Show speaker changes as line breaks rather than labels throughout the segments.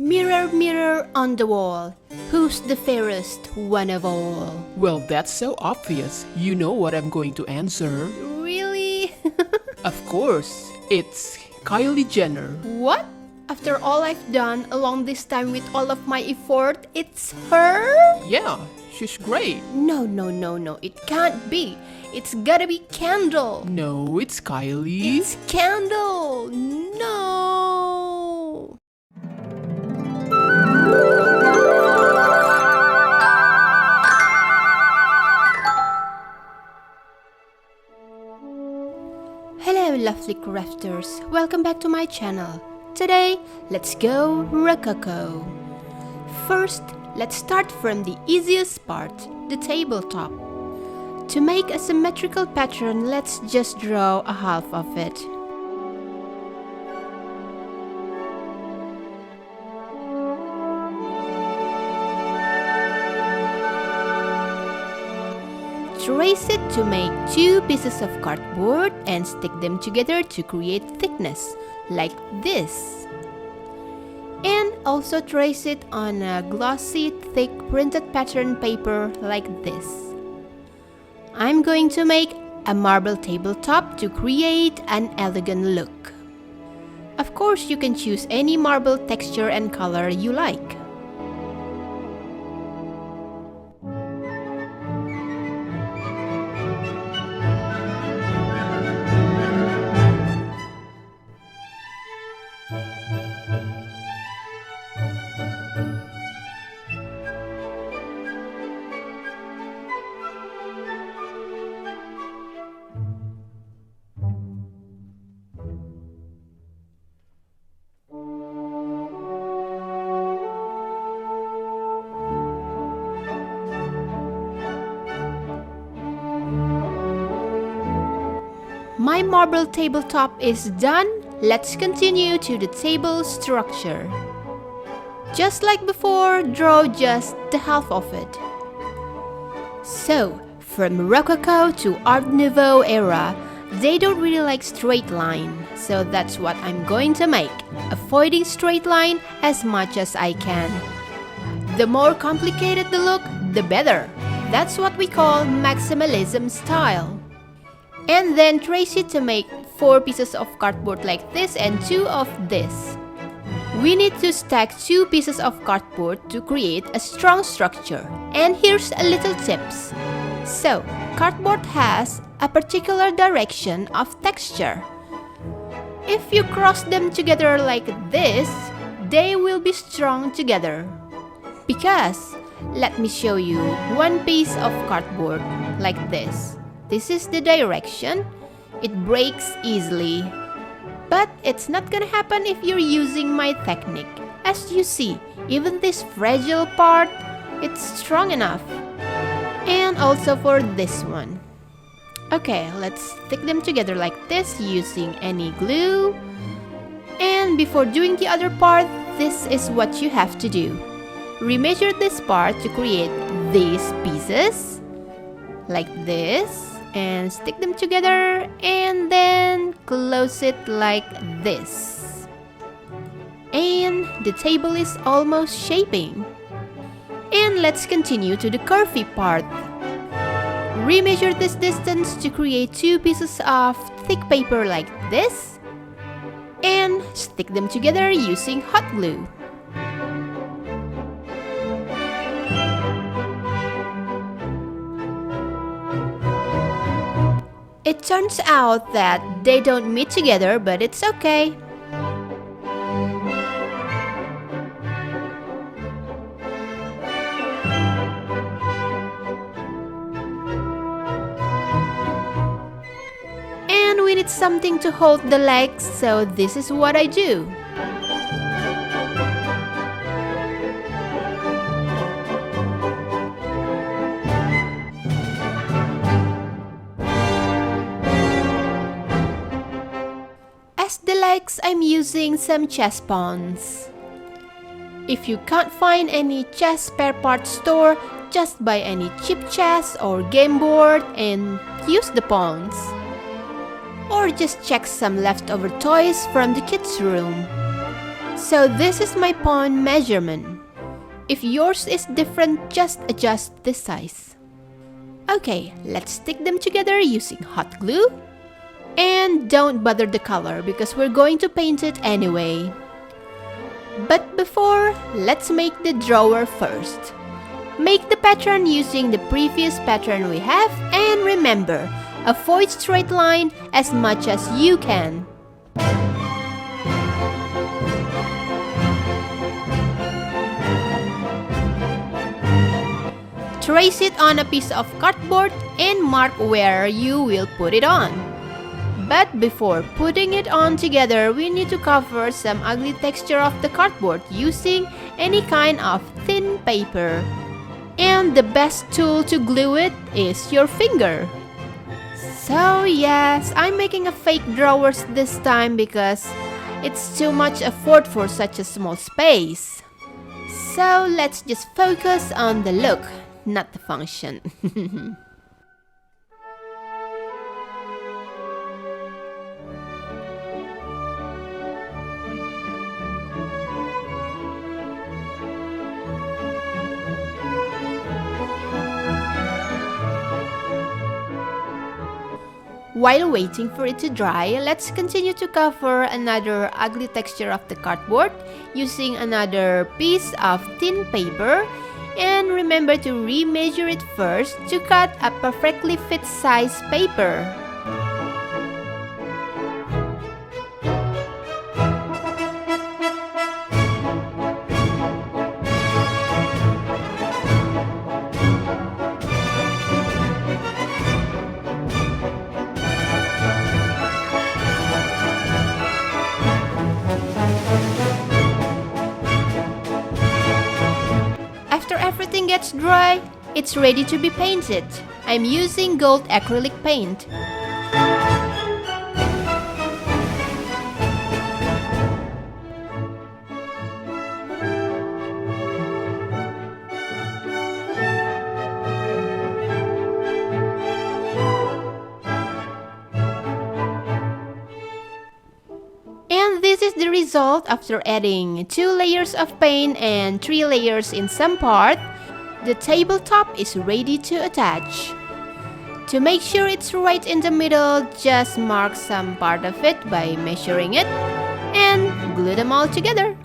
Mirror, mirror on the wall, who's the fairest one of all?
Well, that's so obvious. You know what I'm going to answer.
Really?
Of course, it's Kylie Jenner.
What? After all I've done along this time with all of my effort, it's her?
Yeah, she's great.
No, it can't be. It's gotta be Kendall.
No, it's Kylie.
It's Kendall. No. Hello lovely crafters, welcome back to my channel. Today, let's go Rococo. First, let's start from the easiest part, the tabletop. To make a symmetrical pattern, let's just draw a half of it. Trace it to make two pieces of cardboard and stick them together to create thickness, like this. And also trace it on a glossy, thick printed pattern paper like this. I'm going to make a marble tabletop to create an elegant look. Of course, you can choose any marble texture and color you like. My marble tabletop is done. Let's continue to the table structure. Just like before, draw just the half of it. So, from Rococo to Art Nouveau era, they don't really like straight line. So that's what I'm going to make, avoiding straight line as much as I can. The more complicated the look, the better. That's what we call maximalism style. And then trace it to make 4 pieces of cardboard like this and 2 of this. We need to stack 2 pieces of cardboard to create a strong structure. And here's a little tips. So, cardboard has a particular direction of texture. If you cross them together like this, they will be strong together. Because, let me show you one piece of cardboard like this. This is the direction. It breaks easily. But it's not gonna happen if you're using my technique. As you see, even this fragile part, it's strong enough. And also for this one. Okay, let's stick them together like this using any glue. And before doing the other part, this is what you have to do. Remeasure this part to create these pieces. Like this. And stick them together and then close it like this. And the table is almost shaping. And let's continue to the curvy part. Remeasure this distance to create 2 pieces of thick paper like this. And stick them together using hot glue. It turns out that they don't meet together, but it's okay. And we need something to hold the legs, so this is what I do. As the legs, I'm using some chess pawns. If you can't find any chess spare parts store, just buy any cheap chess or game board and use the pawns. Or just check some leftover toys from the kids' room. So this is my pawn measurement. If yours is different, just adjust the size. Okay, let's stick them together using hot glue. And don't bother the color because we're going to paint it anyway. But before, let's make the drawer first. Make the pattern using the previous pattern we have, and remember, avoid straight line as much as you can. Trace it on a piece of cardboard and mark where you will put it on. But before putting it on together, we need to cover some ugly texture of the cardboard using any kind of thin paper. And the best tool to glue it is your finger. So yes, I'm making a fake drawers this time because it's too much effort for such a small space. So let's just focus on the look, not the function. While waiting for it to dry, let's continue to cover another ugly texture of the cardboard using another piece of thin paper. And remember to remeasure it first to cut a perfectly fit size paper. After everything gets dry, it's ready to be painted. I'm using gold acrylic paint. And this is the result after adding 2 layers of paint and 3 layers in some part. The tabletop is ready to attach. To make sure it's right in the middle, just mark some part of it by measuring it and glue them all together.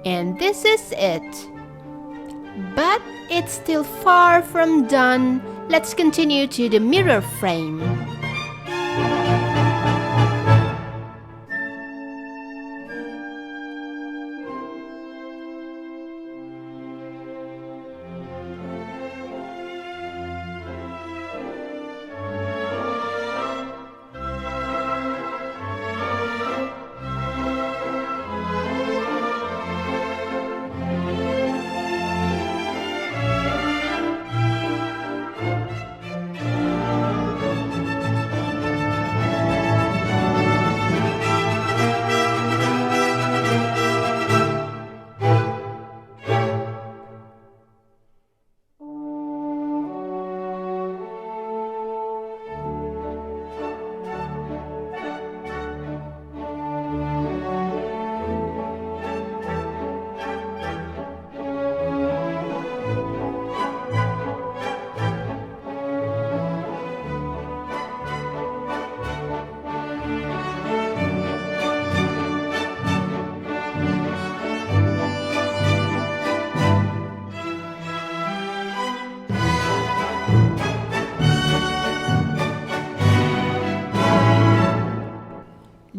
And this is it. But it's still far from done. Let's continue to the mirror frame.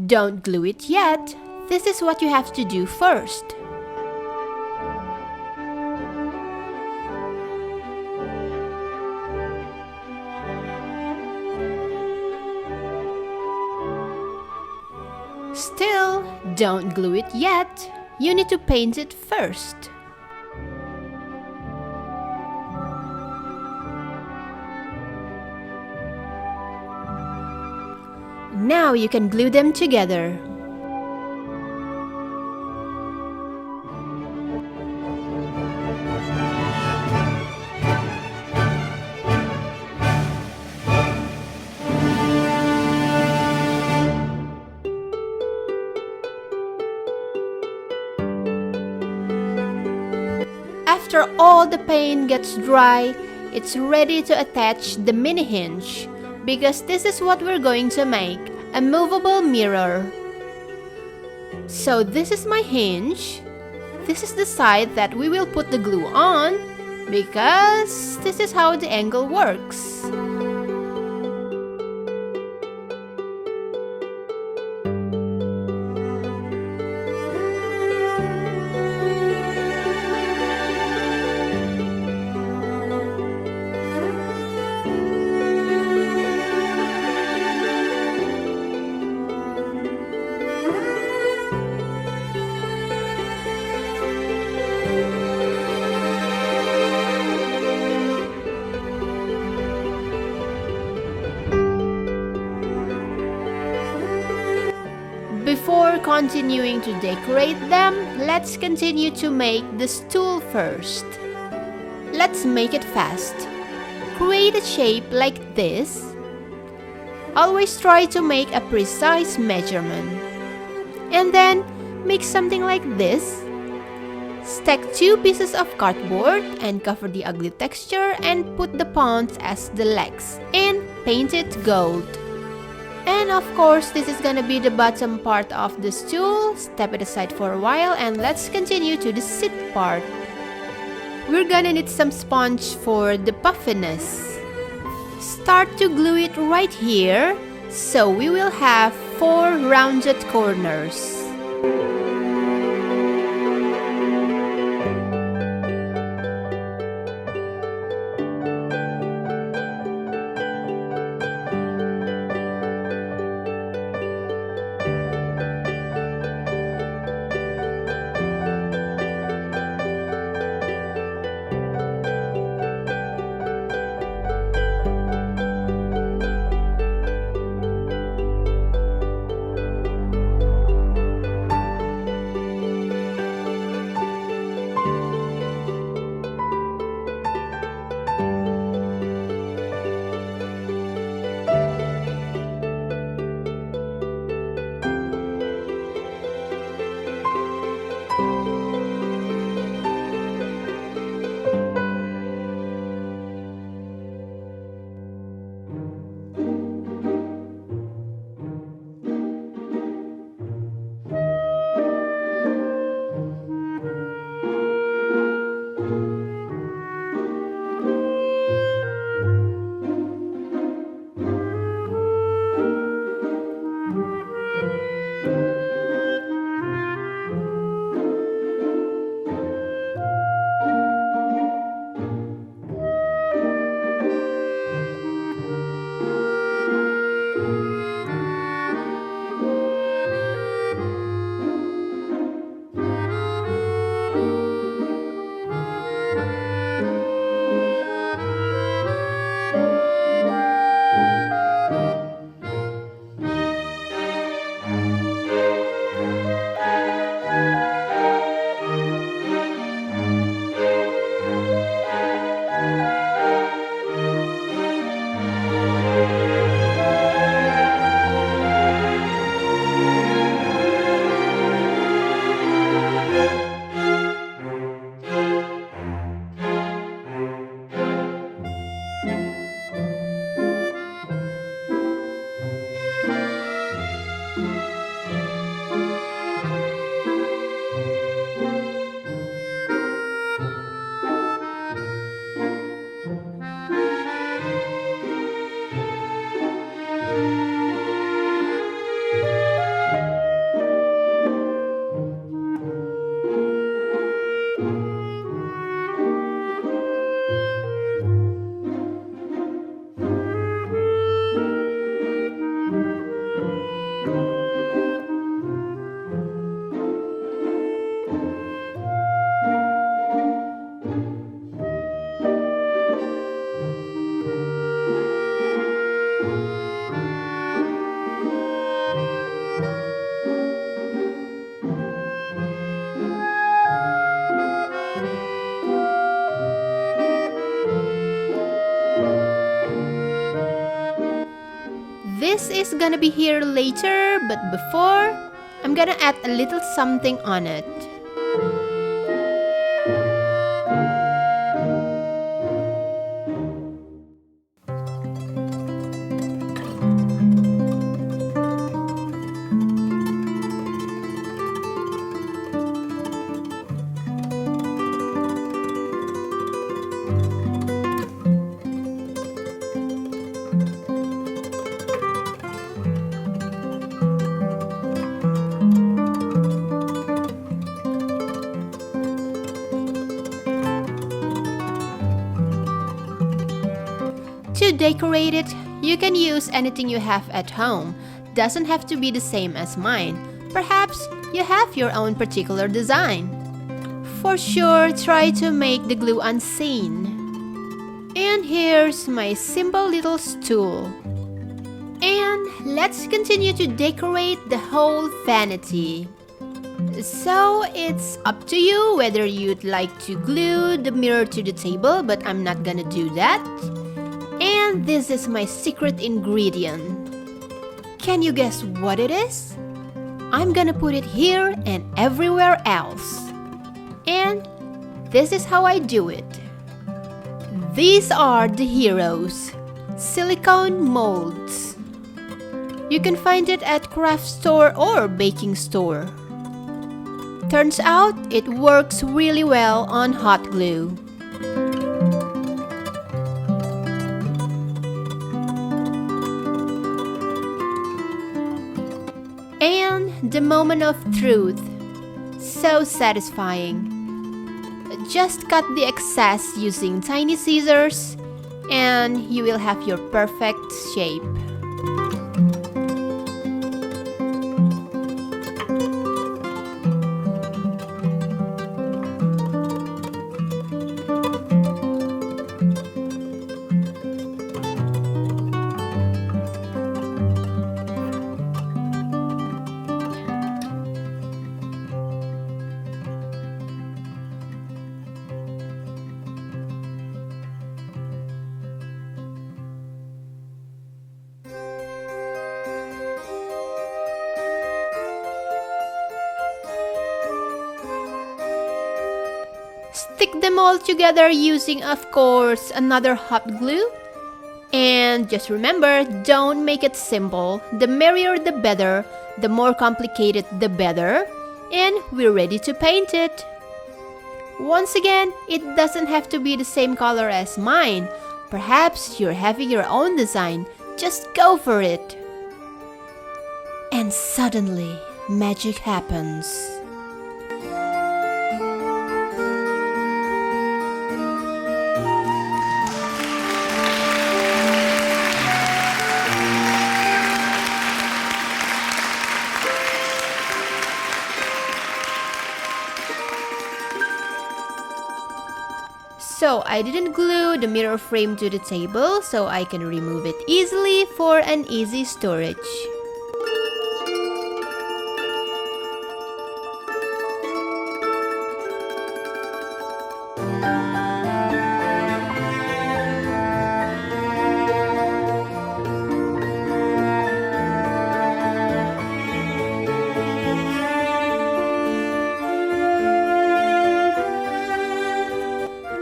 Don't glue it yet. This is what you have to do first. Still, don't glue it yet. You need to paint it first. Now you can glue them together. after all the paint gets dry, it's ready to attach the mini hinge, because this is what we're going to make, a movable mirror. So this is my hinge. This is the side that we will put the glue on, because this is how the angle works. Before continuing to decorate them, let's continue to make the stool first. Let's make it fast. Create a shape like this. Always try to make a precise measurement. And then make something like this. Stack 2 pieces of cardboard and cover the ugly texture and put the pawns as the legs and paint it gold. And of course, this is gonna be the bottom part of the stool. Step it aside for a while and let's continue to the seat part. We're gonna need some sponge for the puffiness. Start to glue it right here, so we will have 4 rounded corners. This is gonna be here later, but before, I'm gonna add a little something on it. To decorate it, you can use anything you have at home. Doesn't have to be the same as mine. Perhaps you have your own particular design. For sure, try to make the glue unseen. And here's my simple little stool. And let's continue to decorate the whole vanity. So it's up to you whether you'd like to glue the mirror to the table, but I'm not gonna do that. And this is my secret ingredient. Can you guess what it is? I'm gonna put it here and everywhere else. And this is how I do it. These are the heroes, silicone molds. You can find it at craft store or baking store. Turns out it works really well on hot glue. And the moment of truth. So satisfying. Just cut the excess using tiny scissors and you will have your perfect shape. Stick them all together using, of course, another hot glue. And just remember, don't make it simple. The merrier the better, the more complicated the better. And we're ready to paint it. Once again, it doesn't have to be the same color as mine. Perhaps you're having your own design. Just go for it. And suddenly, magic happens. So I didn't glue the mirror frame to the table so I can remove it easily for an easy storage.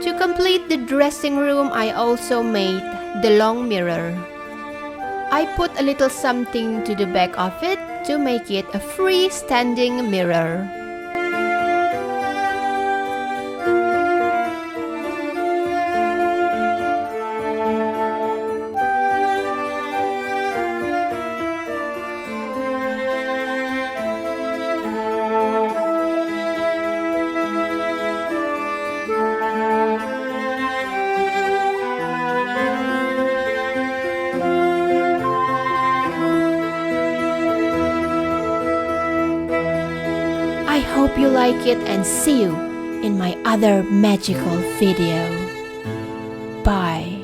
To complete the dressing room, I also made the long mirror. I put a little something to the back of it to make it a freestanding mirror. I hope you like it and see you in my other magical video. Bye.